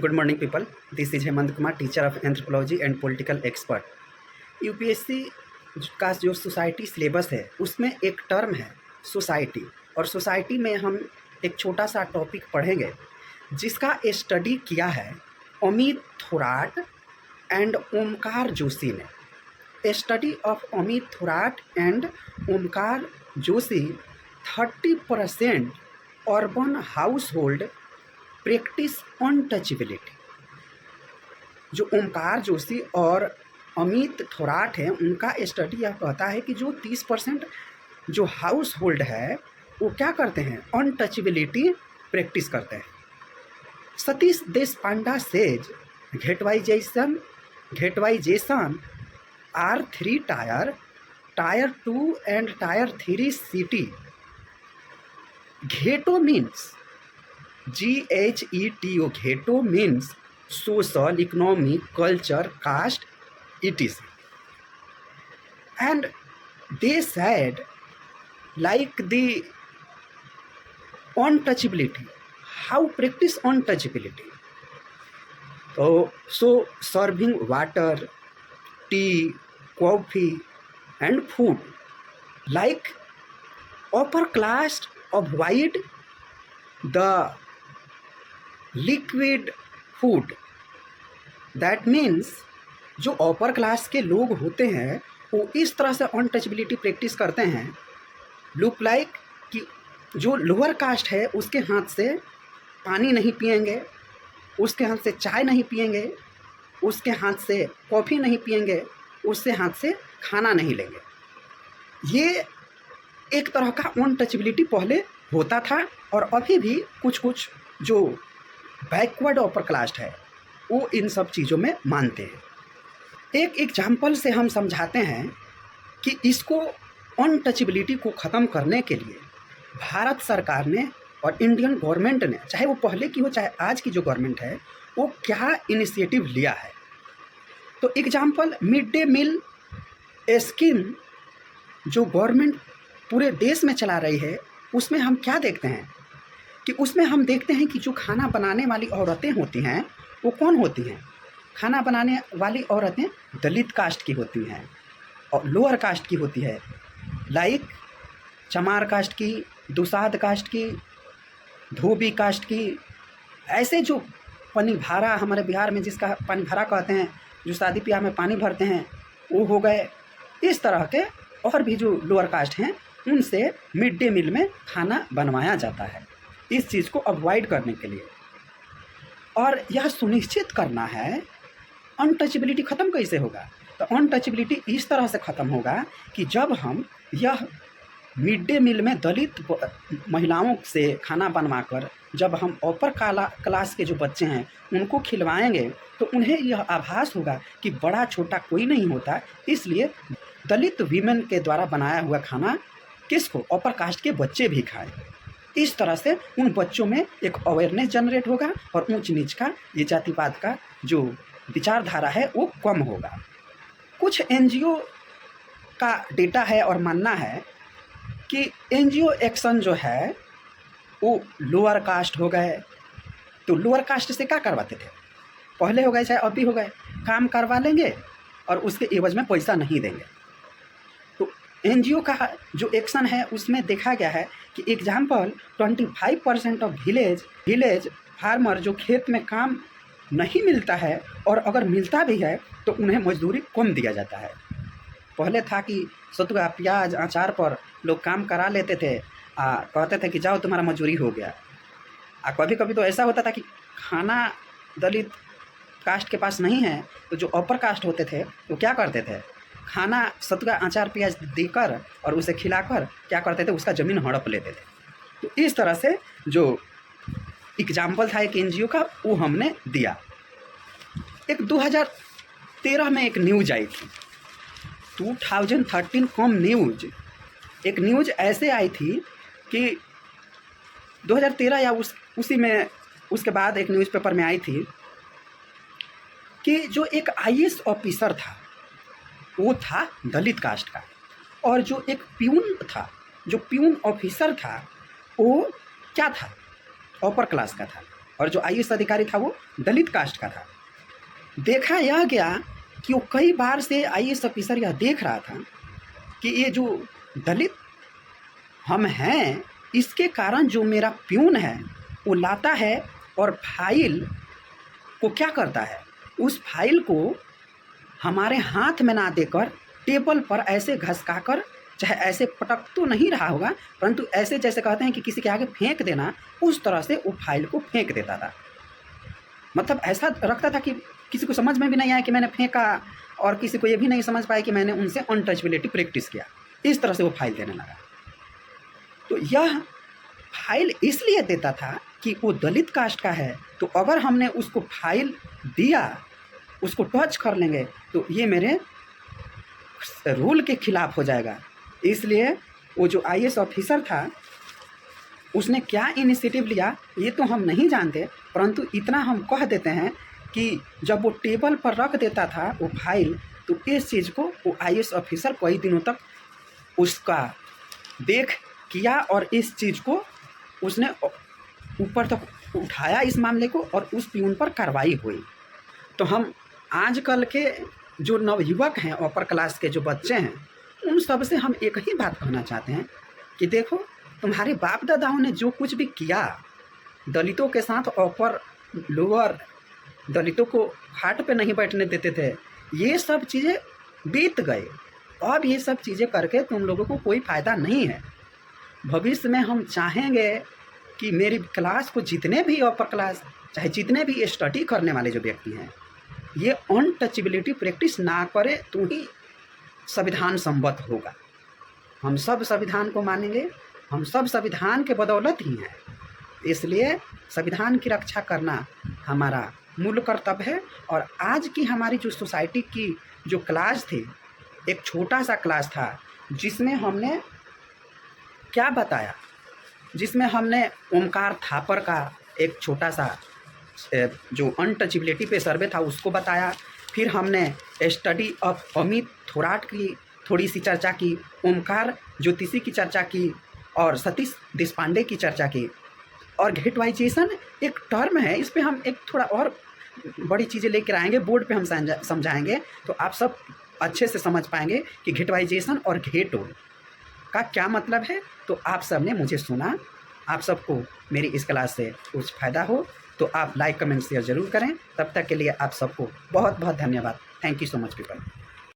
Good morning people, this is Hemant Kumar, teacher of anthropology and political expert. UPSC का जो society syllabus है उसमें एक टर्म है सोसाइटी, और सोसाइटी में हम एक छोटा सा टॉपिक पढ़ेंगे जिसका स्टडी किया है अमित थोराट एंड ओमकार जोशी ने। Study of Amit Thorat and Omkar Joshi 30% urban house hold practice untouchability. जो ओमकार जोशी और अमित थोराट हैं उनका स्टडी यह कहता है कि जो 30% जो हाउस होल्ड है वो क्या करते हैं, अनटचेबिलिटी प्रैक्टिस करते हैं। Satish Deshpande says ghettoisation are 3 tier 2 and tier 3 city. Ghetto means GHETO, ghetto means social, economic, culture, caste, etc. And they said like the untouchability, how practice untouchability. So serving water, tea, coffee and food, like upper class avoid the liquid food. That means जो upper class के लोग होते हैं वो इस तरह से untouchability practice करते हैं, लुक लाइक कि जो लोअर कास्ट है उसके हाथ से पानी नहीं पिएंगे, उसके हाथ से चाय नहीं पिएंगे, उसके हाथ से कॉफ़ी नहीं पिएंगे, उससे हाथ से खाना नहीं लेंगे। ये एक तरह का अनटचेबिलिटी पहले होता था और अभी भी कुछ कुछ जो बैकवर्ड अपर क्लास है वो इन सब चीज़ों में मानते हैं। एक एग्जाम्पल से हम समझाते हैं कि इसको अनटचेबिलिटी को ख़त्म करने के लिए भारत सरकार ने और इंडियन गवर्नमेंट ने, चाहे वो पहले की हो चाहे आज की जो गवर्नमेंट है, वो क्या इनिशिएटिव लिया है। तो example, mid day meal scheme जो गवर्नमेंट पूरे देश में चला रही है उसमें हम क्या देखते हैं कि उसमें हम देखते हैं कि जो खाना बनाने वाली औरतें होती हैं वो कौन होती हैं। खाना बनाने वाली औरतें दलित कास्ट की होती हैं और लोअर कास्ट की होती है, लाइक चमार कास्ट की, दुसाध कास्ट की, धोबी कास्ट की। ऐसे जो पानी भारा, हमारे बिहार में जिसका पानी भारा कहते हैं, जो शादी ब्याह में पानी भरते हैं वो हो गए। इस तरह के और भी जो लोअर कास्ट हैं उनसे मिड डे मील में खाना बनवाया जाता है, इस चीज़ को अवॉइड करने के लिए। और यह सुनिश्चित करना है अनटचेबिलिटी ख़त्म कैसे होगा। तो अनटचेबिलिटी इस तरह से ख़त्म होगा कि जब हम यह मिड डे मील में दलित महिलाओं से खाना बनवाकर जब हम अपर क्लास के जो बच्चे हैं उनको खिलवाएंगे तो उन्हें यह आभास होगा कि बड़ा छोटा कोई नहीं होता, इसलिए दलित वीमेन के द्वारा बनाया हुआ खाना किसको, अपर कास्ट के बच्चे भी खाएं। इस तरह से उन बच्चों में एक अवेयरनेस जनरेट होगा और ऊंच नीच का, ये जातिवाद का जो विचारधारा है वो कम होगा। कुछ एनजीओ का डेटा है और मानना है कि एनजीओ एक्शन जो है वो लोअर कास्ट हो गए, तो लोअर कास्ट से क्या करवाते थे, पहले हो गए चाहे अभी हो गए, काम करवा लेंगे और उसके एवज में पैसा नहीं देंगे। एनजीओ का जो एक्शन है उसमें देखा गया है कि एग्जाम्पल 25% ऑफ विलेज फार्मर जो खेत में काम नहीं मिलता है और अगर मिलता भी है तो उन्हें मजदूरी कम दिया जाता है। पहले था कि सतुआ, प्याज, अचार पर लोग काम करा लेते थे, कहते थे कि जाओ तुम्हारा मजदूरी हो गया। कभी कभी तो ऐसा होता था कि खाना दलित कास्ट के पास नहीं है तो जो अपर कास्ट होते थे वो क्या करते थे, खाना सतुआ, अचार, प्याज देकर और उसे खिलाकर क्या करते थे, उसका ज़मीन हड़प लेते थे। तो इस तरह से जो एग्जाम्पल था एक एनजीओ का वो हमने दिया। एक 2013 में एक न्यूज आई थी, 2013 कम न्यूज, एक न्यूज ऐसे आई थी कि 2013 या उसी में उसके बाद एक न्यूज़पेपर में आई थी कि जो एक IAS ऑफिसर था वो था दलित कास्ट का, और जो एक प्यून था, जो प्यून ऑफिसर था वो क्या था, अपर क्लास का था। और जो आईएएस अधिकारी था वो दलित कास्ट का था। देखा यह गया कि वो कई बार से आईएएस ऑफिसर यह देख रहा था कि ये जो दलित हम हैं, इसके कारण जो मेरा प्यून है वो लाता है और फाइल को क्या करता है, उस फाइल को हमारे हाथ में ना देकर टेबल पर ऐसे घसका कर, चाहे ऐसे पटक तो नहीं रहा होगा, परंतु ऐसे जैसे कहते हैं कि किसी के आगे फेंक देना, उस तरह से वो फाइल को फेंक देता था। मतलब ऐसा रखता था कि किसी को समझ में भी नहीं आया कि मैंने फेंका, और किसी को ये भी नहीं समझ पाया कि मैंने उनसे अनटचबिलिटी प्रैक्टिस किया। इस तरह से वो फाइल देने लगा। तो यह फाइल इसलिए देता था कि वो दलित कास्ट का है, तो अगर हमने उसको फाइल दिया, उसको टच कर लेंगे तो ये मेरे रूल के खिलाफ हो जाएगा। इसलिए वो जो आईएएस ऑफिसर था उसने क्या इनिशिएटिव लिया ये तो हम नहीं जानते, परंतु इतना हम कह देते हैं कि जब वो टेबल पर रख देता था वो फाइल, तो इस चीज़ को वो आईएएस ऑफिसर कई दिनों तक उसका देख किया और इस चीज़ को उसने ऊपर तक उठाया इस मामले को, और उस प्यून पर कार्रवाई हुई। तो हम आजकल के जो नवयुवक हैं, अपर क्लास के जो बच्चे हैं, उन सब से हम एक ही बात कहना चाहते हैं कि देखो, तुम्हारे बाप दादाओं ने जो कुछ भी किया, दलितों के साथ अपर लोअर, दलितों को हाट पे नहीं बैठने देते थे, ये सब चीज़ें बीत गए। अब ये सब चीज़ें करके तुम लोगों को कोई फ़ायदा नहीं है। भविष्य में हम चाहेंगे कि मेरी क्लास को जितने भी अपर क्लास, चाहे जितने भी स्टडी करने वाले जो व्यक्ति हैं, ये अनटचबिलिटी प्रैक्टिस ना करे तो ही संविधान सम्मत होगा। हम सब संविधान को मानेंगे, हम सब संविधान के बदौलत ही हैं। इसलिए संविधान की रक्षा करना हमारा मूल कर्तव्य है। और आज की हमारी जो सोसाइटी की जो क्लास थी, एक छोटा सा क्लास था जिसमें हमने क्या बताया, जिसमें हमने ओमकार थापर का एक छोटा सा जो अनटचबिलिटी पे सर्वे था उसको बताया। फिर हमने स्टडी ऑफ अमित थोराट की थोड़ी सी चर्चा की, ओमकार ज्योतिषी की चर्चा की, और सतीश देशपांडे की चर्चा की। और घेटवाइजेशन एक टर्म है, इस पे हम एक थोड़ा और बड़ी चीज़ें लेकर आएंगे, बोर्ड पे हम समझाएंगे, तो आप सब अच्छे से समझ पाएंगे कि घेटवाइजेशन और घेटोल का क्या मतलब है। तो आप सब ने मुझे सुना, आप सबको मेरी इस क्लास से कुछ फ़ायदा हो तो आप लाइक कमेंट शेयर ज़रूर करें। तब तक के लिए आप सबको बहुत बहुत धन्यवाद। Thank you so much people.